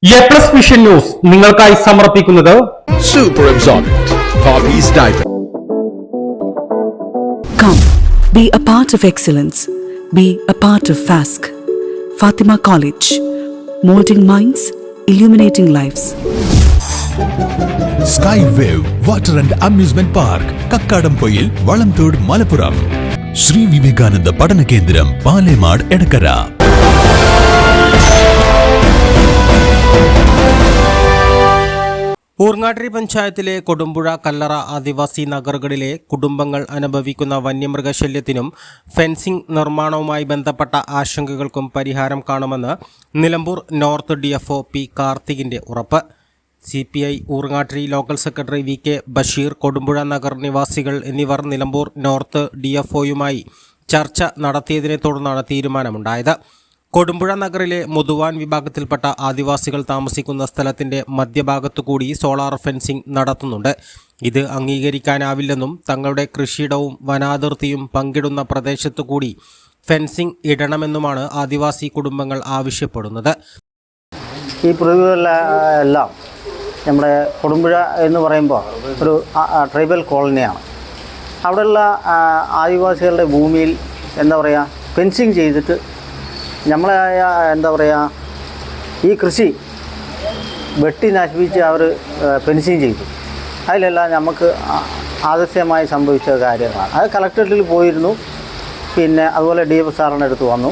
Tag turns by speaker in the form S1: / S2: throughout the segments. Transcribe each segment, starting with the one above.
S1: A+ vision news നിങ്ങൾക്കായി സമർപ്പിക്കുന്നത്
S2: Super Absorbent Poppy's Diaper.
S3: Come, be a part of excellence. Be a part of FASC. Fatima College. Molding minds, illuminating lives.
S4: Skywave Water and Amusement Park, Kakkadampoyil, Valamthood, Malappuram. Sri Vivekananda Padana Kendram, Palemad, Edakara.
S5: Urangattiri പഞ്ചായത്തിലെ കൊടുമ്പുഴ കല്ലറ ആദിവാസി നഗറുകളിലെ കുടുംബങ്ങൾ അനുഭവിക്കുന്ന വന്യമൃഗശല്യത്തിനും fencing നിർമ്മാണവുമായി ബന്ധപ്പെട്ട ആശങ്കകൾക്കും പരിഹാരം കാണുമെന്ന് Nilambur north DFO P കാർത്തികിന്റെ ഉറപ്പ്. CPI Urangattiri local secretary VK Basheer, Kodumpuzha Nagar നിവാസികൾ എന്നിവർ നിലമ്പൂർ നോർത്ത് DFOയുമായി ചർച്ച നടത്തിയതിനെ തുടർന്നാണ് തീരുമാനമുണ്ടായത്. കൊടുമ്പുഴ നഗറിലെ മുതുവാൻ വിഭാഗത്തിൽപ്പെട്ട ആദിവാസികൾ താമസിക്കുന്ന സ്ഥലത്തിന്റെ മധ്യഭാഗത്തുകൂടി സോളാർ ഫെൻസിംഗ് നടത്തുന്നുണ്ട്. ഇത് അംഗീകരിക്കാനാവില്ലെന്നും തങ്ങളുടെ കൃഷിയിടവും വനാതിർത്തിയും പങ്കിടുന്ന പ്രദേശത്തുകൂടി ഫെൻസിംഗ് ഇടണമെന്നുമാണ് ആദിവാസി കുടുംബങ്ങൾ ആവശ്യപ്പെടുന്നത്.
S6: ഈ പ്രതികളെല്ലാം നമ്മുടെ കൊടുമ്പുഴ എന്ന് പറയുമ്പോൾ ഒരു ട്രൈബൽ കോളനിയാണ്. അവിടെയുള്ള ആദിവാസികളുടെ ഭൂമിയിൽ എന്താ പറയുക, ഫെൻസിങ് ചെയ്തിട്ട് നമ്മളെ എന്താ പറയുക, ഈ കൃഷി വെട്ടി നശിപ്പിച്ച് അവർ ഫെൻസിങ് ചെയ്തു. അതിലെല്ലാം നമുക്ക് ആദർശമായി സംഭവിച്ച കാര്യങ്ങളാണ്. അത് കളക്ടറേറ്റിൽ പോയിരുന്നു, പിന്നെ അതുപോലെ DFO സാറിൻ്റെ അടുത്ത് വന്നു.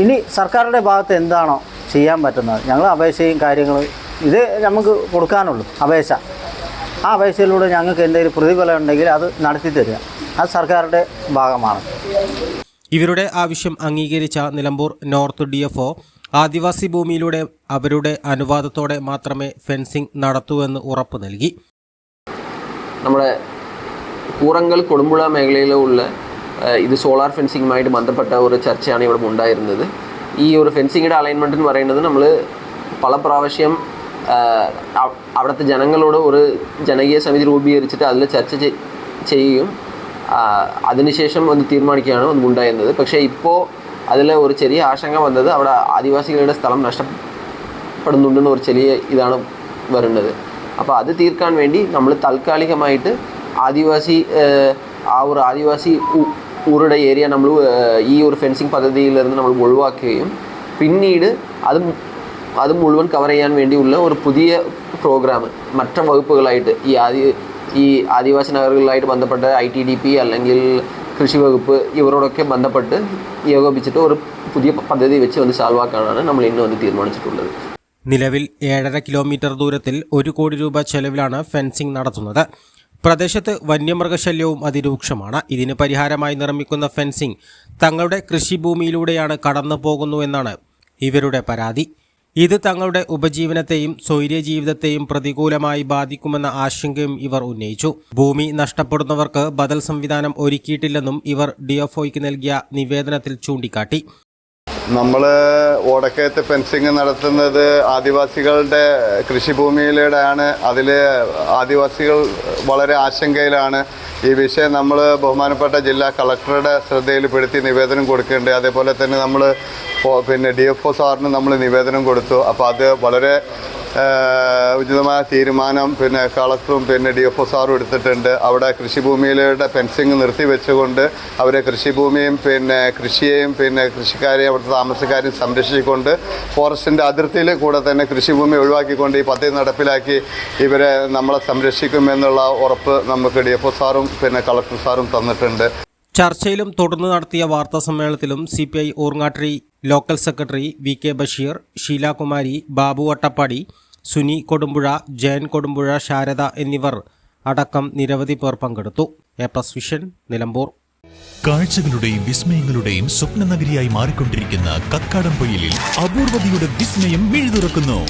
S6: ഇനി സർക്കാരിൻ്റെ ഭാഗത്ത് എന്താണോ ചെയ്യാൻ പറ്റുന്നത്, ഞങ്ങൾ അപേക്ഷയും കാര്യങ്ങളും ഇത് നമുക്ക് കൊടുക്കാനുള്ളൂ. അപേക്ഷ, ആ അപേക്ഷയിലൂടെ ഞങ്ങൾക്ക് എന്തെങ്കിലും പ്രതിഫലം ഉണ്ടെങ്കിൽ അത് നടത്തി തരിക, അത് സർക്കാരിൻ്റെ ഭാഗമാണ്.
S5: ഇവരുടെ ആവശ്യം അംഗീകരിച്ച നിലമ്പൂർ നോർത്ത് DFO ആദിവാസി ഭൂമിയിലൂടെ അവരുടെ അനുവാദത്തോടെ മാത്രമേ ഫെൻസിംഗ് നടത്തൂവെന്ന് ഉറപ്പ് നൽകി.
S7: നമ്മുടെ കൂറങ്കൽ കൊടുമ്പുഴ മേഖലയിലുള്ള ഇത് സോളാർ ഫെൻസിങ്ങുമായിട്ട് ബന്ധപ്പെട്ട ഒരു ചർച്ചയാണ് ഇവിടെ ഉണ്ടായിരുന്നത്. ഈ ഒരു ഫെൻസിങ്ങിൻ്റെ അലൈൻമെൻറ്റ് എന്ന് പറയുന്നത് നമ്മൾ പല പ്രാവശ്യം അവിടുത്തെ ജനങ്ങളോട് ഒരു ജനകീയ സമിതി രൂപീകരിച്ചിട്ട് അതിൽ ചർച്ച ചെയ്യുകയും അതിനുശേഷം ഒന്ന് തീരുമാനിക്കുകയാണ് ഉണ്ടായിരുന്നത്. പക്ഷേ ഇപ്പോൾ അതിൽ ഒരു ചെറിയ ആശങ്ക വന്നത് അവിടെ ആദിവാസികളുടെ സ്ഥലം നഷ്ടപ്പെടുന്നുണ്ടെന്ന് ഒരു ചെറിയ ഇതാണ് വരുന്നത്. അപ്പോൾ അത് തീർക്കാൻ വേണ്ടി നമ്മൾ താൽക്കാലികമായിട്ട് ആദിവാസി ഊരുടെ ഏരിയ നമ്മൾ ഈ ഒരു ഫെൻസിങ് പദ്ധതിയിൽ നിന്ന് നമ്മൾ ഒഴിവാക്കുകയും പിന്നീട് അത് മുഴുവൻ കവർ ചെയ്യാൻ വേണ്ടിയുള്ള ഒരു പുതിയ പ്രോഗ്രാം മറ്റ് വകുപ്പുകളായിട്ട് ഈ ആദിവാസി നഗരങ്ങളിലായിട്ട് ബന്ധപ്പെട്ട ITDP അല്ലെങ്കിൽ കൃഷി വകുപ്പ് ഇവരോടൊക്കെ ബന്ധപ്പെട്ട് ഏകോപിച്ചിട്ട് ഒരു പുതിയ പദ്ധതി വെച്ച് സാൽവാക്കാനാണ് നമ്മൾ ഇന്ന് തീരുമാനിച്ചിട്ടുള്ളത്.
S5: നിലവിൽ 7.5 കിലോമീറ്റർ ദൂരത്തിൽ 1 കോടി രൂപ ചെലവിലാണ് ഫെൻസിംഗ് നടത്തുന്നത്. പ്രദേശത്ത് വന്യമൃഗശല്യവും അതിരൂക്ഷമാണ്. ഇതിന് പരിഹാരമായി നിർമ്മിക്കുന്ന ഫെൻസിംഗ് തങ്ങളുടെ കൃഷിഭൂമിയിലൂടെയാണ് കടന്നു പോകുന്നുവെന്നാണ് ഇവരുടെ പരാതി. ഇത് തങ്ങളുടെ ഉപജീവനത്തെയും സ്വൈര്യജീവിതത്തെയും പ്രതികൂലമായി ബാധിക്കുമെന്ന ആശങ്കയും ഇവർ ഉന്നയിച്ചു. ഭൂമി നഷ്ടപ്പെടുന്നവർക്ക് ബദൽ സംവിധാനം ഒരുക്കിയിട്ടില്ലെന്നും ഇവർ DFOയ്ക്ക് നൽകിയ നിവേദനത്തിൽ ചൂണ്ടിക്കാട്ടി.
S8: നമ്മൾ ഓടക്കയത്ത് ഫെൻസിങ് നടത്തുന്നത് ആദിവാസികളുടെ കൃഷിഭൂമിയിലൂടെയാണ്. അതിൽ ആദിവാസികൾ വളരെ ആശങ്കയിലാണ്. ഈ വിഷയം നമ്മൾ ബഹുമാനപ്പെട്ട ജില്ലാ കളക്ടറുടെ ശ്രദ്ധയിൽപ്പെടുത്തി നിവേദനം കൊടുക്കുന്നുണ്ട്. അതേപോലെ തന്നെ നമ്മൾ DFO സാറിന് നമ്മൾ നിവേദനം കൊടുത്തു. അപ്പോൾ അത് വളരെ ഉചിതമായ തീരുമാനം കളക്ടറും DFO സാറും എടുത്തിട്ടുണ്ട്. അവിടെ കൃഷിഭൂമിയിലൂടെ ഫെൻസിങ് നിർത്തിവെച്ചുകൊണ്ട് അവരെ കൃഷിഭൂമിയും കൃഷിയെയും കൃഷിക്കാരെയും അവിടുത്തെ താമസക്കാരെയും സംരക്ഷിച്ചുകൊണ്ട് ഫോറസ്റ്റിൻ്റെ അതിർത്തിയിൽ കൂടെ തന്നെ കൃഷിഭൂമി ഒഴിവാക്കിക്കൊണ്ട് ഈ പദ്ധതി നടപ്പിലാക്കി ഇവരെ നമ്മളെ സംരക്ഷിക്കുമെന്നുള്ള ഉറപ്പ് നമുക്ക് DFO സാറും കളക്ടർ സാറും തന്നിട്ടുണ്ട്.
S5: ചർച്ചയിലും തുടർന്ന് നടത്തിയ വാർത്താ സമ്മേളനത്തിലും CPI Urangattiri local secretary VK Basheer, Sheelakumari, Babu Attappadi, Suni Kodumbuzha, Jayan Kodumbuzha, Sharada എന്നിവർ അടക്കം നിരവധി പേർ പങ്കെടുത്തു. A+ vision, Nilambur.
S4: കാഴ്ചകളുടെയും വിസ്മയങ്ങളുടെയും സ്വപ്നനഗരിയായി മാറിക്കൊണ്ടിരിക്കുന്ന കക്കാടംപൊയിലിൽ അപൂർവതയുടെ വിസ്മയം മിഴിതുറക്കുന്നു.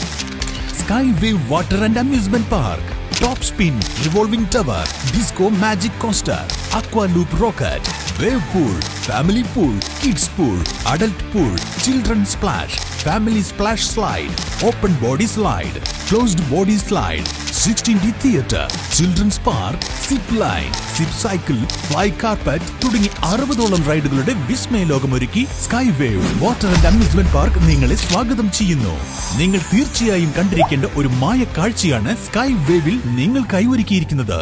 S4: Skywave Water and Amusement Park, Top Spin, Revolving Tower, Disco Magic Coaster, Aqua Loop Rocket, Wave Pool, Family Pool, Kids Pool, Adult Pool, Children Splash, Family Splash Slide, Open Body Slide, Closed Body Slide, 16D theatre, children's park, zip line, zip cycle, fly carpet തുടങ്ങി 60ഓളം റൈഡുകളുടെ വിസ്മയ ലോകമൊരുക്കി sky wave water and amusement park നിങ്ങളെ സ്വാഗതം ചെയ്യുന്നു. നിങ്ങൾ തീർച്ചയായും കണ്ടിരിക്കേണ്ട ഒരു മായ കാഴ്ചയാണ് സ്കൈ വേവിൽ നിങ്ങൾക്കായി ഒരുക്കിയിരിക്കുന്നത്.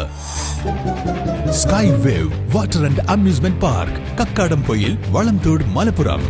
S4: Sky wave water and amusement park, Kakkadampoyil, Valamthode, Malappuram.